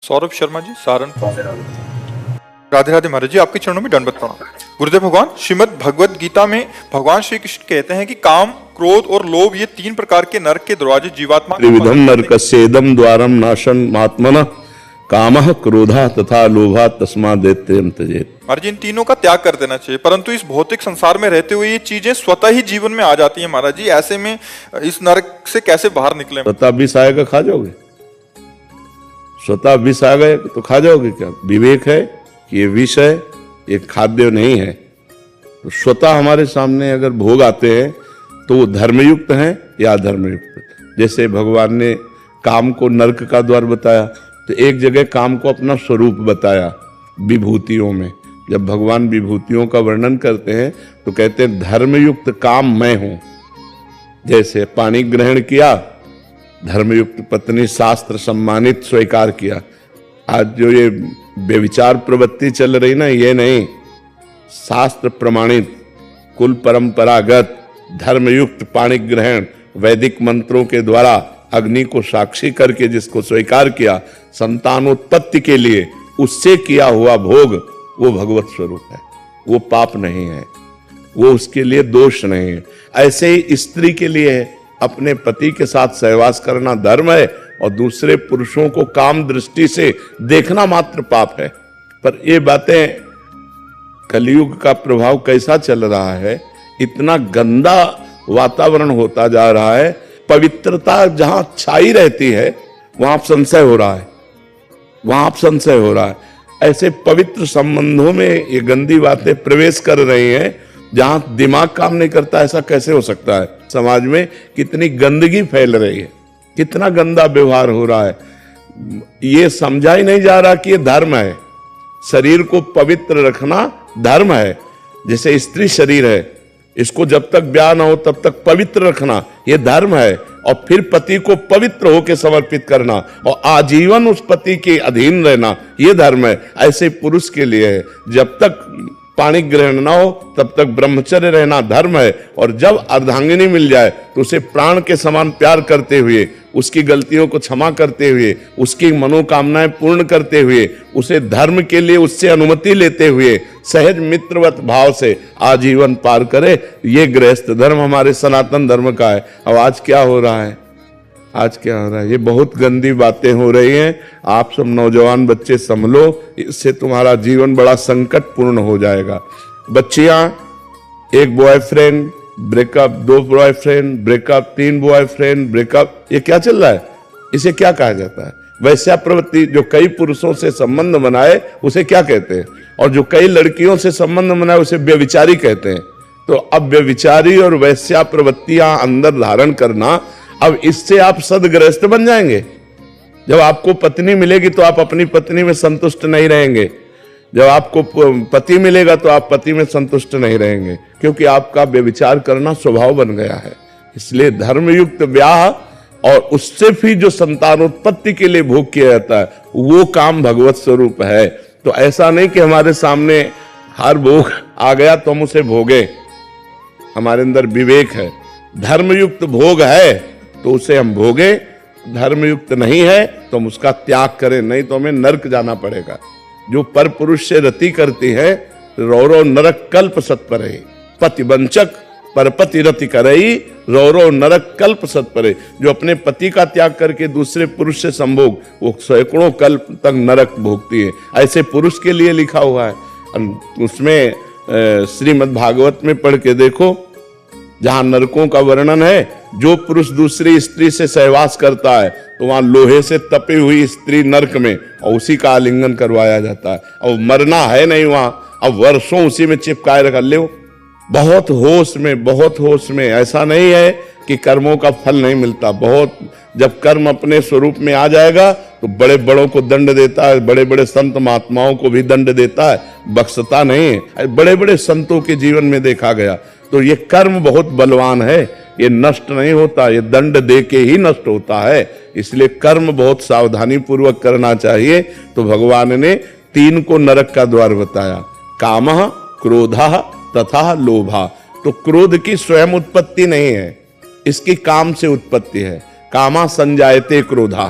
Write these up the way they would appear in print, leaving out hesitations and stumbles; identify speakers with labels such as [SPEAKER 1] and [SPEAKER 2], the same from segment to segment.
[SPEAKER 1] सौरभ शर्मा जी, सहारनपुर। राधे राधे महाराज जी, आपके चरणों में दंडवत प्रणाम। गुरुदेव भगवान, श्रीमद् भगवद गीता में भगवान श्री कृष्ण कहते हैं कि काम, क्रोध और लोभ ये 3 प्रकार के नरक के दरवाजे जीवात्मा
[SPEAKER 2] त्रिविधम नरकस्येदम द्वारम नाशन आत्मनः कामः क्रोधः तथा लोभः तस्मादेत्यं त्यजेत्।
[SPEAKER 1] महाराज जी, इन तीनों का त्याग कर देना चाहिए, परंतु इस भौतिक संसार में रहते हुए ये चीजें स्वतः ही जीवन में आ जाती हैं। महाराज जी, ऐसे में इस नरक से कैसे बाहर निकले?
[SPEAKER 2] स्वतः विष आएगा, खा जाओगे? स्वतः विष आ गए तो खा जाओगे क्या? विवेक है कि ये विष है, ये खाद्य नहीं है। तो स्वतः हमारे सामने अगर भोग आते हैं तो वो धर्मयुक्त हैं या अधर्मयुक्त। जैसे भगवान ने काम को नरक का द्वार बताया, तो एक जगह काम को अपना स्वरूप बताया विभूतियों में। जब भगवान विभूतियों का वर्णन करते हैं तो कहते हैं धर्मयुक्त काम मैं हूं। जैसे पानी ग्रहण किया, धर्मयुक्त पत्नी शास्त्र सम्मानित स्वीकार किया। आज जो ये व्यभिचार प्रवृत्ति चल रही ना, ये नहीं, शास्त्र प्रमाणित कुल परंपरागत धर्मयुक्त पाणी ग्रहण वैदिक मंत्रों के द्वारा अग्नि को साक्षी करके जिसको स्वीकार किया संतानोत्पत्ति के लिए, उससे किया हुआ भोग वो भगवत स्वरूप है, वो पाप नहीं है, वो उसके लिए दोष नहीं है। ऐसे ही स्त्री के लिए अपने पति के साथ सहवास करना धर्म है और दूसरे पुरुषों को काम दृष्टि से देखना मात्र पाप है। पर ये बातें, कलयुग का प्रभाव कैसा चल रहा है, इतना गंदा वातावरण होता जा रहा है। पवित्रता जहां छाई रहती है वहां संशय हो रहा है, वहां संशय हो रहा है। ऐसे पवित्र संबंधों में ये गंदी बातें प्रवेश कर रही हैं जहां दिमाग काम नहीं करता। ऐसा कैसे हो सकता है? समाज में कितनी गंदगी फैल रही है, कितना गंदा व्यवहार हो रहा है। ये समझा ही नहीं जा रहा कि ये धर्म है। शरीर को पवित्र रखना धर्म है। जैसे स्त्री शरीर है, इसको जब तक ब्याह ना हो तब तक पवित्र रखना यह धर्म है। और फिर पति को पवित्र होकर समर्पित करना और आजीवन उस पति के अधीन रहना, यह धर्म है। ऐसे पुरुष के लिए है, जब तक पाणी ग्रहण ना हो तब तक ब्रह्मचर्य रहना धर्म है। और जब अर्धांगिनी मिल जाए तो उसे प्राण के समान प्यार करते हुए, उसकी गलतियों को क्षमा करते हुए, उसकी मनोकामनाएं पूर्ण करते हुए, उसे धर्म के लिए उससे अनुमति लेते हुए सहज मित्रवत भाव से आजीवन पार करे। ये गृहस्थ धर्म हमारे सनातन धर्म का है। अब आज क्या हो रहा है? आज क्या हो रहा है? ये बहुत गंदी बातें हो रही हैं। आप सब नौजवान बच्चे संभलो, इससे तुम्हारा जीवन बड़ा संकटपूर्ण हो जाएगा। बच्चियां, एक boyfriend breakup, 2 boyfriend breakup, 3 boyfriend breakup, ये क्या चल रहा है? इसे क्या कहा जाता है? वैश्या प्रवृत्ति। जो कई पुरुषों से संबंध बनाए उसे क्या कहते हैं? और जो कई लड़कियों से संबंध बनाए उसे व्यभिचारी कहते हैं। तो अब व्यभिचारी और वैश्या प्रवृत्तियां अंदर धारण करना, अब इससे आप सदगृहस्थ बन जाएंगे। जब आपको पत्नी मिलेगी तो आप अपनी पत्नी में संतुष्ट नहीं रहेंगे। जब आपको पति मिलेगा तो आप पति में संतुष्ट नहीं रहेंगे, क्योंकि आपका व्यभिचार करना स्वभाव बन गया है। इसलिए धर्मयुक्त ब्याह और उससे भी जो संतानोत्पत्ति के लिए भोग किया जाता है वो काम भगवत स्वरूप है। तो ऐसा नहीं कि हमारे सामने हर भोग आ गया तो हम उसे भोगे। हमारे अंदर विवेक है, धर्मयुक्त भोग है तो उसे हम भोगे, धर्मयुक्त नहीं है तो हम उसका त्याग करें, नहीं तो हमें नरक जाना पड़ेगा। जो पर पुरुष से रति करती है, रौरव नरक कल्प सत्परे। पतिवंचक परपति रति करई, रौरव नरक कल्प सत्परे। जो अपने पति का त्याग करके दूसरे पुरुष से संभोग, वो सैकड़ों कल्प तक नरक भोगती है। ऐसे पुरुष के लिए लिखा हुआ है। उसमें श्रीमद् भागवत में पढ़ के देखो, जहां नरकों का वर्णन है। जो पुरुष दूसरी स्त्री से सहवास करता है तो वहां लोहे से तपी हुई स्त्री नरक में, और उसी का आलिंगन करवाया जाता है। और मरना है नहीं वहां, अब वर्षों उसी में चिपकाए रख ले। बहुत होश में, बहुत होश में। ऐसा नहीं है कि कर्मों का फल नहीं मिलता। बहुत, जब कर्म अपने स्वरूप में आ जाएगा तो बड़े बड़ों को दंड देता है, बड़े बड़े संत महात्माओं को भी दंड देता है, बख्शता नहीं है। बड़े बड़े संतों के जीवन में देखा गया। तो ये कर्म बहुत बलवान है, ये नष्ट नहीं होता, ये दंड दे के ही नष्ट होता है। इसलिए कर्म बहुत सावधानी पूर्वक करना चाहिए। तो भगवान ने 3 को नरक का द्वार बताया, कामः, क्रोधः तथा लोभः। तो क्रोध की स्वयं उत्पत्ति नहीं है, इसकी काम से उत्पत्ति है। कामा संजायते क्रोधा।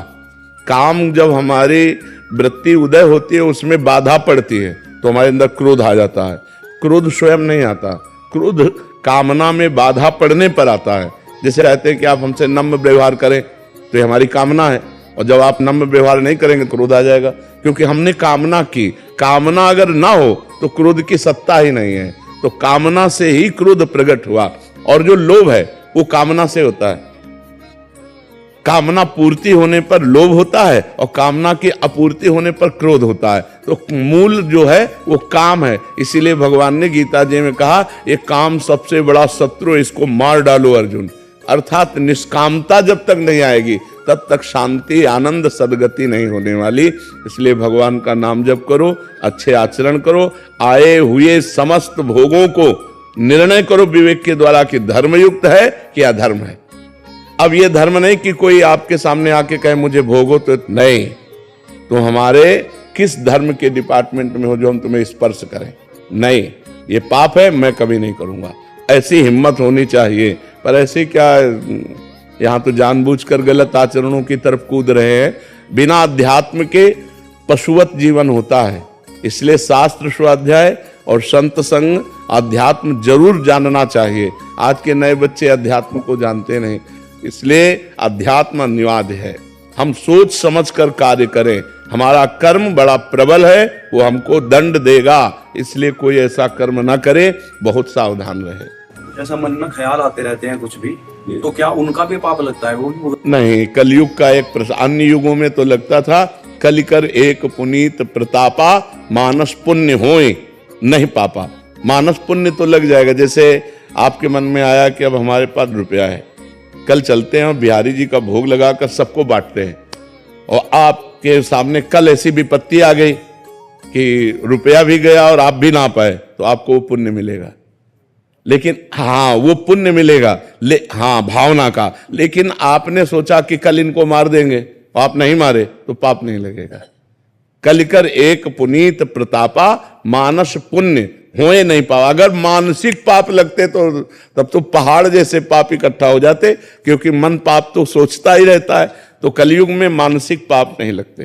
[SPEAKER 2] काम जब हमारे वृत्ति उदय होती है उसमें बाधा पड़ती है तो हमारे अंदर क्रोध आ जाता है। क्रोध स्वयं नहीं आता, क्रोध कामना में बाधा पड़ने पर आता है। जैसे कहते हैं कि आप हमसे नम्र व्यवहार करें तो ये हमारी कामना है, और जब आप नम्र व्यवहार नहीं करेंगे क्रोध आ जाएगा, क्योंकि हमने कामना की। कामना अगर ना हो तो क्रोध की सत्ता ही नहीं है। तो कामना से ही क्रोध प्रकट हुआ, और जो लोभ है वो कामना से होता है। कामना पूर्ति होने पर लोभ होता है और कामना की अपूर्ति होने पर क्रोध होता है। तो मूल जो है वो काम है। इसीलिए भगवान ने गीता जी में कहा ये काम सबसे बड़ा शत्रु, इसको मार डालो अर्जुन। अर्थात निष्कामता जब तक नहीं आएगी तब तक शांति, आनंद, सदगति नहीं होने वाली। इसलिए भगवान का नाम जप करो, अच्छे आचरण करो, आए हुए समस्त भोगों को निर्णय करो विवेक के द्वारा कि धर्मयुक्त है कि अधर्म है। अब ये धर्म नहीं कि कोई आपके सामने आके कहे मुझे भोगो, तो नहीं, तो हमारे किस धर्म के डिपार्टमेंट में हो जो हम तुम्हें स्पर्श करें? नहीं, ये पाप है, मैं कभी नहीं करूंगा। ऐसी हिम्मत होनी चाहिए। पर ऐसे क्या, यहां तो जानबूझकर गलत आचरणों की तरफ कूद रहे हैं। बिना अध्यात्म के पशुवत जीवन होता है। इसलिए शास्त्र स्वाध्याय और संत संग, अध्यात्म जरूर जानना चाहिए। आज के नए बच्चे अध्यात्म को जानते नहीं, इसलिए अध्यात्म अनिवार्य है। हम सोच समझ कर कार्य करें। हमारा कर्म बड़ा प्रबल है, वो हमको दंड देगा। इसलिए कोई ऐसा कर्म ना करे, बहुत सावधान रहे।
[SPEAKER 3] जैसा मन में ख्याल आते रहते हैं कुछ भी, तो क्या उनका भी पाप लगता है? वो
[SPEAKER 2] नहीं, कलयुग का एक प्रश्न। अन्य युगों में तो लगता था कलिकर एक पुनीत प्रतापा, मानस पुण्य होए नहीं पापा। मानस पुण्य तो लग जाएगा। जैसे आपके मन में आया कि अब हमारे पास रुपया है, कल चलते हैं और बिहारी जी का भोग लगाकर सबको बांटते हैं, और आपके सामने कल ऐसी विपत्ति आ गई कि रुपया भी गया और आप भी ना पाए, तो आपको वो पुण्य मिलेगा। लेकिन हाँ, वो पुण्य मिलेगा, हाँ, भावना का। लेकिन आपने सोचा कि कल इनको मार देंगे, आप नहीं मारे, तो पाप नहीं लगेगा। कलिकर एक पुनीत प्रतापा, मानस पुण्य होए नहीं पावा। अगर मानसिक पाप लगते तो तब तो पहाड़ जैसे पाप इकट्ठा हो जाते, क्योंकि मन पाप तो सोचता ही रहता है। तो कलयुग में मानसिक पाप नहीं लगते।